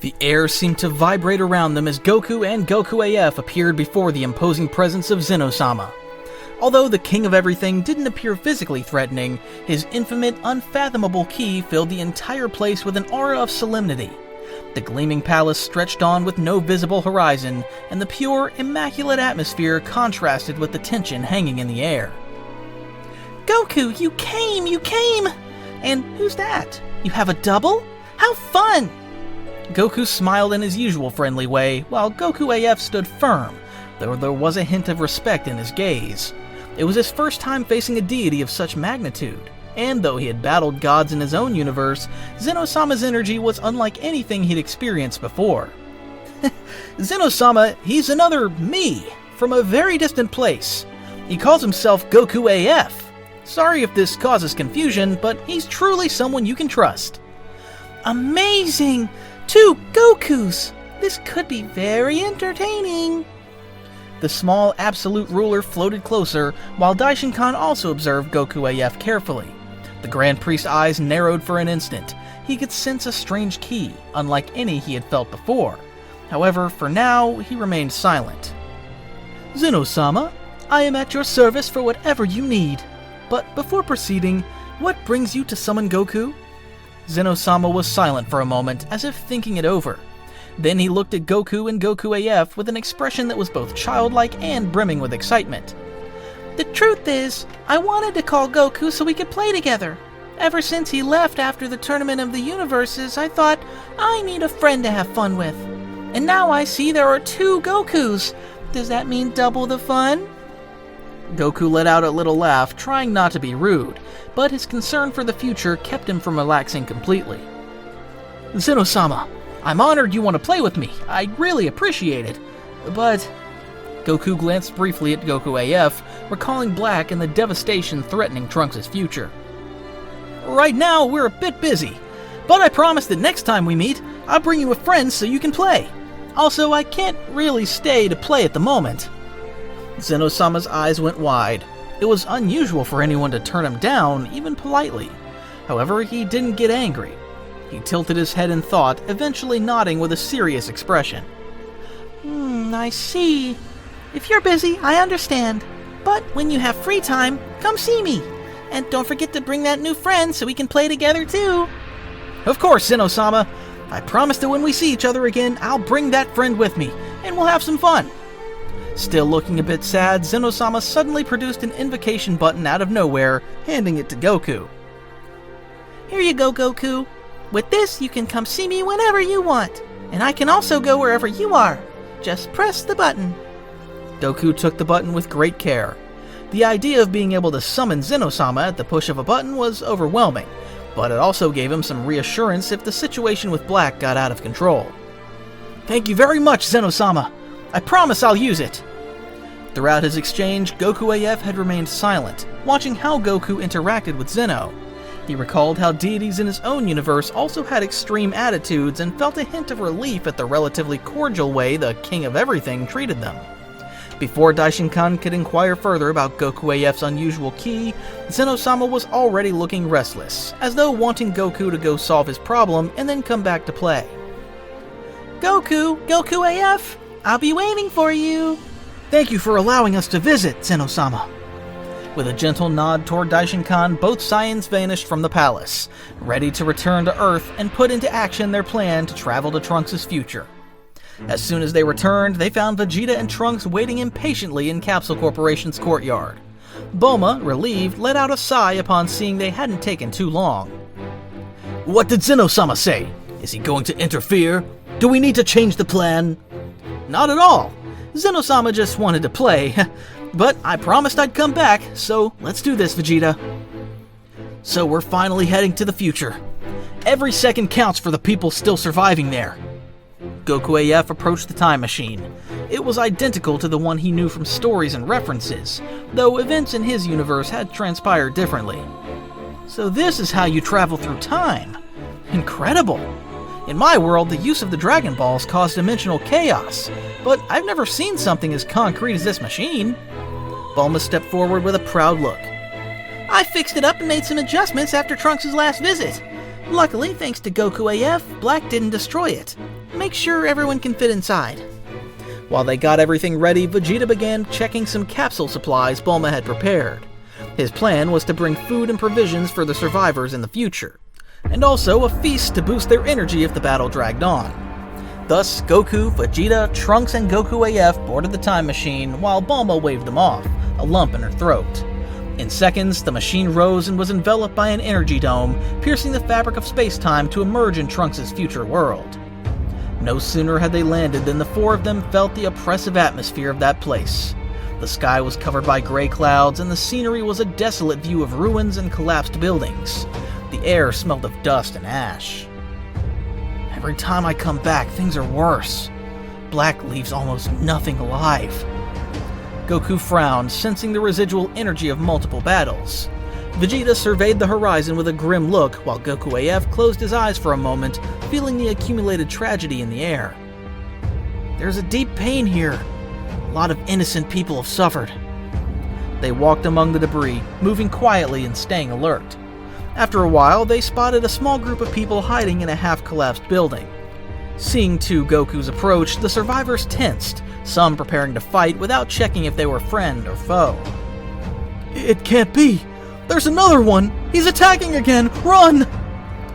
The air seemed to vibrate around them as Goku and Goku AF appeared before the imposing presence of Zeno-sama. Although the king of everything didn't appear physically threatening, his infinite, unfathomable ki filled the entire place with an aura of solemnity. The gleaming palace stretched on with no visible horizon, and the pure, immaculate atmosphere contrasted with the tension hanging in the air. Goku, you came! And who's that? You have a double? How fun! Goku smiled in his usual friendly way, while Goku AF stood firm, though there was a hint of respect in his gaze. It was his first time facing a deity of such magnitude, and though he had battled gods in his own universe, Zeno-sama's energy was unlike anything he'd experienced before. Zeno-sama, he's another me, from a very distant place. He calls himself Goku AF. Sorry if this causes confusion, but he's truly someone you can trust. Amazing! 2 Gokus! This could be very entertaining. The small absolute ruler floated closer, while Daishinkan also observed Goku AF carefully. The Grand Priest's eyes narrowed for an instant. He could sense a strange ki, unlike any he had felt before. However, for now, he remained silent. Zeno-sama, I am at your service for whatever you need. But before proceeding, what brings you to summon Goku? Zeno-sama was silent for a moment, as if thinking it over. Then he looked at Goku and Goku AF with an expression that was both childlike and brimming with excitement. The truth is, I wanted to call Goku so we could play together. Ever since he left after the Tournament of the Universes, I thought, I need a friend to have fun with. And now I see there are 2 Gokus. Does that mean double the fun? Goku let out a little laugh, trying not to be rude, but his concern for the future kept him from relaxing completely. Zeno-sama, I'm honored you want to play with me. I really appreciate it. But... Goku glanced briefly at Goku AF, recalling Black and the devastation threatening Trunks' future. Right now, we're a bit busy, but I promise that next time we meet, I'll bring you a friend so you can play. Also, I can't really stay to play at the moment. Zeno-sama's eyes went wide. It was unusual for anyone to turn him down, even politely. However, he didn't get angry. He tilted his head in thought, eventually nodding with a serious expression. I see. If you're busy, I understand. But when you have free time, come see me. And don't forget to bring that new friend so we can play together too. Of course, Zeno-sama. I promise that when we see each other again, I'll bring that friend with me, and we'll have some fun. Still looking a bit sad, Zeno-sama suddenly produced an invocation button out of nowhere, handing it to Goku. Here you go, Goku. With this, you can come see me whenever you want. And I can also go wherever you are. Just press the button. Goku took the button with great care. The idea of being able to summon Zeno-sama at the push of a button was overwhelming, but it also gave him some reassurance if the situation with Black got out of control. Thank you very much, Zeno-sama. I promise I'll use it. Throughout his exchange, Goku AF had remained silent, watching how Goku interacted with Zeno. He recalled how deities in his own universe also had extreme attitudes and felt a hint of relief at the relatively cordial way the King of Everything treated them. Before Daishinkan could inquire further about Goku AF's unusual ki, Zeno-sama was already looking restless, as though wanting Goku to go solve his problem and then come back to play. Goku AF, I'll be waiting for you. Thank you for allowing us to visit, Zeno-sama. With a gentle nod toward Daishinkan, both Saiyans vanished from the palace, ready to return to Earth and put into action their plan to travel to Trunks' future. As soon as they returned, they found Vegeta and Trunks waiting impatiently in Capsule Corporation's courtyard. Bulma, relieved, let out a sigh upon seeing they hadn't taken too long. What did Zeno-sama say? Is he going to interfere? Do we need to change the plan? Not at all. Zeno-sama just wanted to play. But I promised I'd come back, so let's do this, Vegeta. So we're finally heading to the future. Every second counts for the people still surviving there. Goku AF approached the time machine. It was identical to the one he knew from stories and references, though events in his universe had transpired differently. So this is how you travel through time. Incredible! In my world, the use of the Dragon Balls caused dimensional chaos, but I've never seen something as concrete as this machine. Bulma stepped forward with a proud look. I fixed it up and made some adjustments after Trunks' last visit. Luckily, thanks to Goku AF, Black didn't destroy it. Make sure everyone can fit inside. While they got everything ready, Vegeta began checking some capsule supplies Bulma had prepared. His plan was to bring food and provisions for the survivors in the future, and also a feast to boost their energy if the battle dragged on. Thus, Goku, Vegeta, Trunks, and Goku AF boarded the time machine while Bulma waved them off, a lump in her throat. In seconds, the machine rose and was enveloped by an energy dome, piercing the fabric of space-time to emerge in Trunks' future world. No sooner had they landed than the four of them felt the oppressive atmosphere of that place. The sky was covered by gray clouds, and the scenery was a desolate view of ruins and collapsed buildings. The air smelled of dust and ash. Every time I come back, things are worse. Black leaves almost nothing alive. Goku frowned, sensing the residual energy of multiple battles. Vegeta surveyed the horizon with a grim look, while Goku AF closed his eyes for a moment, feeling the accumulated tragedy in the air. There's a deep pain here. A lot of innocent people have suffered. They walked among the debris, moving quietly and staying alert. After a while, they spotted a small group of people hiding in a half-collapsed building. Seeing to Goku's approach, the survivors tensed, some preparing to fight without checking if they were friend or foe. It can't be! There's another one! He's attacking again! Run!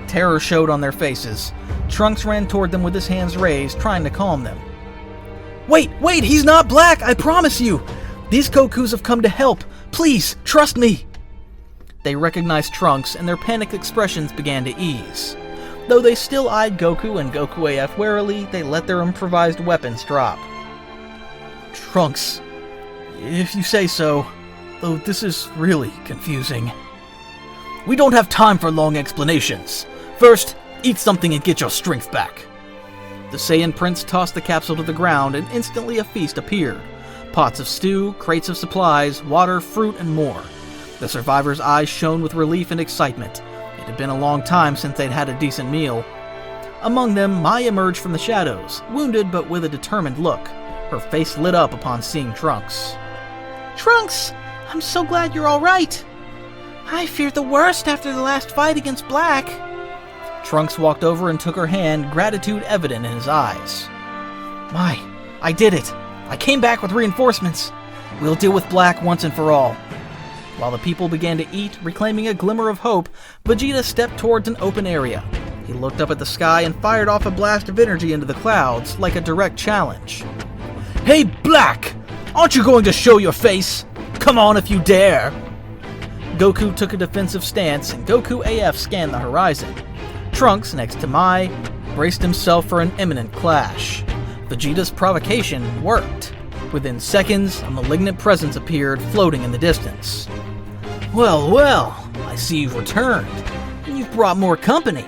Terror showed on their faces. Trunks ran toward them with his hands raised, trying to calm them. Wait! He's not Black! I promise you! These Gokus have come to help! Please, trust me! They recognized Trunks, and their panicked expressions began to ease. Though they still eyed Goku and Goku AF warily, they let their improvised weapons drop. Trunks, if you say so, though this is really confusing. We don't have time for long explanations. First, eat something and get your strength back. The Saiyan Prince tossed the capsule to the ground, and instantly a feast appeared. Pots of stew, crates of supplies, water, fruit, and more. The survivors' eyes shone with relief and excitement. It had been a long time since they'd had a decent meal. Among them, Mai emerged from the shadows, wounded but with a determined look. Her face lit up upon seeing Trunks. Trunks! I'm so glad you're alright! I feared the worst after the last fight against Black. Trunks walked over and took her hand, gratitude evident in his eyes. Mai, I did it! I came back with reinforcements! We'll deal with Black once and for all. While the people began to eat, reclaiming a glimmer of hope, Vegeta stepped towards an open area. He looked up at the sky and fired off a blast of energy into the clouds, like a direct challenge. Hey, Black! Aren't you going to show your face? Come on if you dare! Goku took a defensive stance, and Goku AF scanned the horizon. Trunks, next to Mai, braced himself for an imminent clash. Vegeta's provocation worked. Within seconds, a malignant presence appeared, floating in the distance. Well, I see you've returned, and you've brought more company.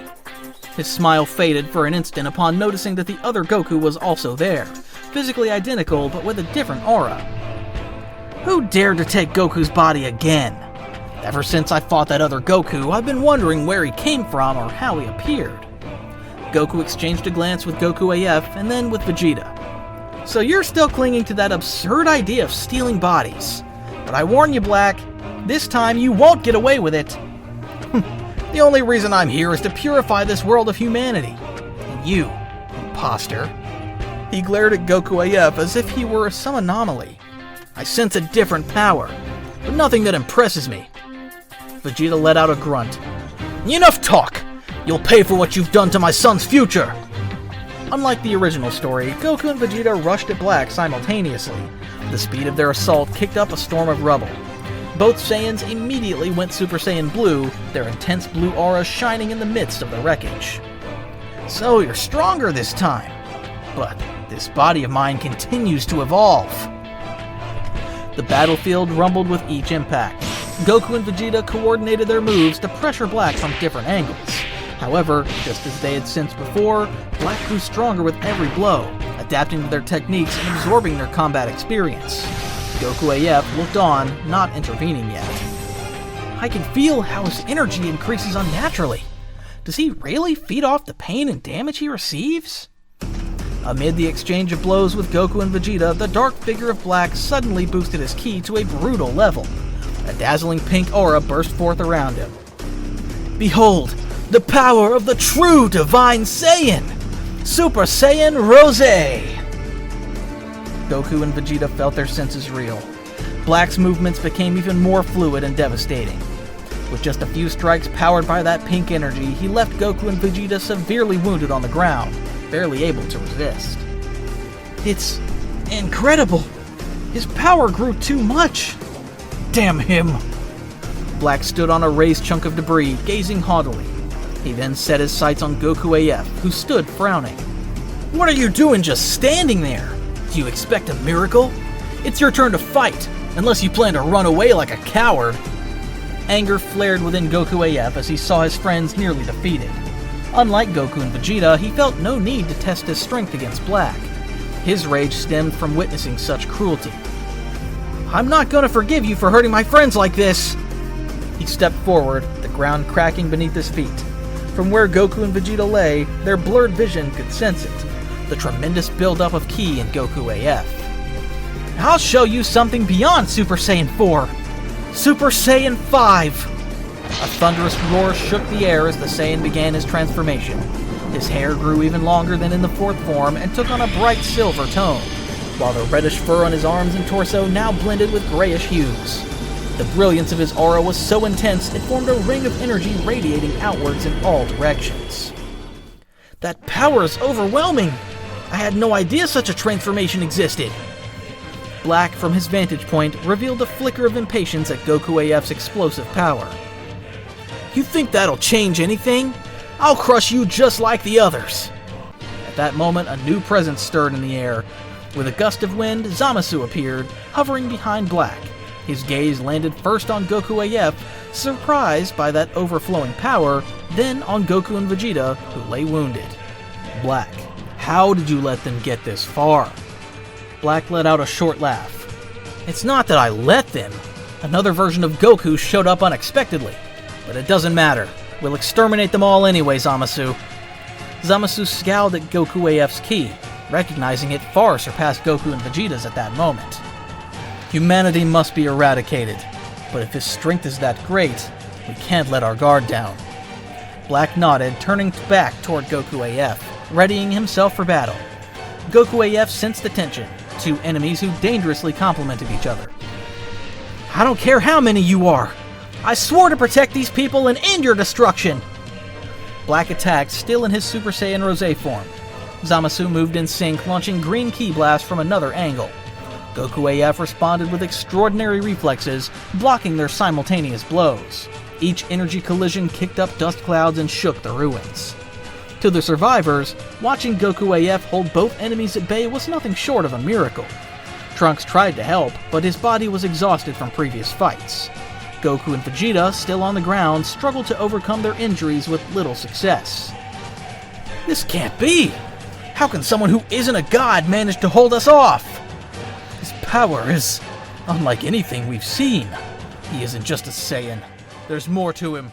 His smile faded for an instant upon noticing that the other Goku was also there, physically identical but with a different aura. Who dared to take Goku's body again? Ever since I fought that other Goku, I've been wondering where he came from or how he appeared. Goku exchanged a glance with Goku AF and then with Vegeta. So you're still clinging to that absurd idea of stealing bodies. But I warn you, Black, this time you won't get away with it. The only reason I'm here is to purify this world of humanity. And you, imposter. He glared at Goku AF as if he were some anomaly. I sense a different power, but nothing that impresses me. Vegeta let out a grunt. Enough talk! You'll pay for what you've done to my son's future! Unlike the original story, Goku and Vegeta rushed at Black simultaneously. The speed of their assault kicked up a storm of rubble. Both Saiyans immediately went Super Saiyan Blue, their intense blue aura shining in the midst of the wreckage. So you're stronger this time, but this body of mine continues to evolve. The battlefield rumbled with each impact. Goku and Vegeta coordinated their moves to pressure Black from different angles. However, just as they had sensed before, Black grew stronger with every blow, adapting to their techniques and absorbing their combat experience. Goku AF looked on, not intervening yet. I can feel how his energy increases unnaturally. Does he really feed off the pain and damage he receives? Amid the exchange of blows with Goku and Vegeta, the dark figure of Black suddenly boosted his ki to a brutal level. A dazzling pink aura burst forth around him. Behold, The power of the true Divine Saiyan! Super Saiyan Rose! Goku and Vegeta felt their senses reel. Black's movements became even more fluid and devastating. With just a few strikes powered by that pink energy, he left Goku and Vegeta severely wounded on the ground, barely able to resist. It's incredible! His power grew too much! Damn him! Black stood on a raised chunk of debris, gazing haughtily. He then set his sights on Goku AF, who stood frowning. What are you doing just standing there? Do you expect a miracle? It's your turn to fight, unless you plan to run away like a coward. Anger flared within Goku AF as he saw his friends nearly defeated. Unlike Goku and Vegeta, he felt no need to test his strength against Black. His rage stemmed from witnessing such cruelty. I'm not gonna forgive you for hurting my friends like this! He stepped forward, the ground cracking beneath his feet. From where Goku and Vegeta lay, their blurred vision could sense it, the tremendous buildup of ki in Goku AF. I'll show you something beyond Super Saiyan 4! Super Saiyan 5! A thunderous roar shook the air as the Saiyan began his transformation. His hair grew even longer than in the fourth form and took on a bright silver tone, while the reddish fur on his arms and torso now blended with grayish hues. The brilliance of his aura was so intense it formed a ring of energy radiating outwards in all directions. That power is overwhelming! I had no idea such a transformation existed! Black, from his vantage point, revealed a flicker of impatience at Goku AF's explosive power. You think that'll change anything? I'll crush you just like the others! At that moment, a new presence stirred in the air. With a gust of wind, Zamasu appeared, hovering behind Black. His gaze landed first on Goku AF, surprised by that overflowing power, then on Goku and Vegeta, who lay wounded. Black, how did you let them get this far? Black let out a short laugh. It's not that I let them. Another version of Goku showed up unexpectedly. But it doesn't matter. We'll exterminate them all anyway, Zamasu. Zamasu scowled at Goku AF's ki, recognizing it far surpassed Goku and Vegeta's at that moment. Humanity must be eradicated, but if his strength is that great, we can't let our guard down. Black nodded, turning back toward Goku AF, readying himself for battle. Goku AF sensed the tension, two enemies who dangerously complemented each other. I don't care how many you are! I swore to protect these people and end your destruction! Black attacked, still in his Super Saiyan Rose form. Zamasu moved in sync, launching green ki blasts from another angle. Goku AF responded with extraordinary reflexes, blocking their simultaneous blows. Each energy collision kicked up dust clouds and shook the ruins. To the survivors, watching Goku AF hold both enemies at bay was nothing short of a miracle. Trunks tried to help, but his body was exhausted from previous fights. Goku and Vegeta, still on the ground, struggled to overcome their injuries with little success. This can't be! How can someone who isn't a god manage to hold us off? His power is unlike anything we've seen. He isn't just a Saiyan. There's more to him.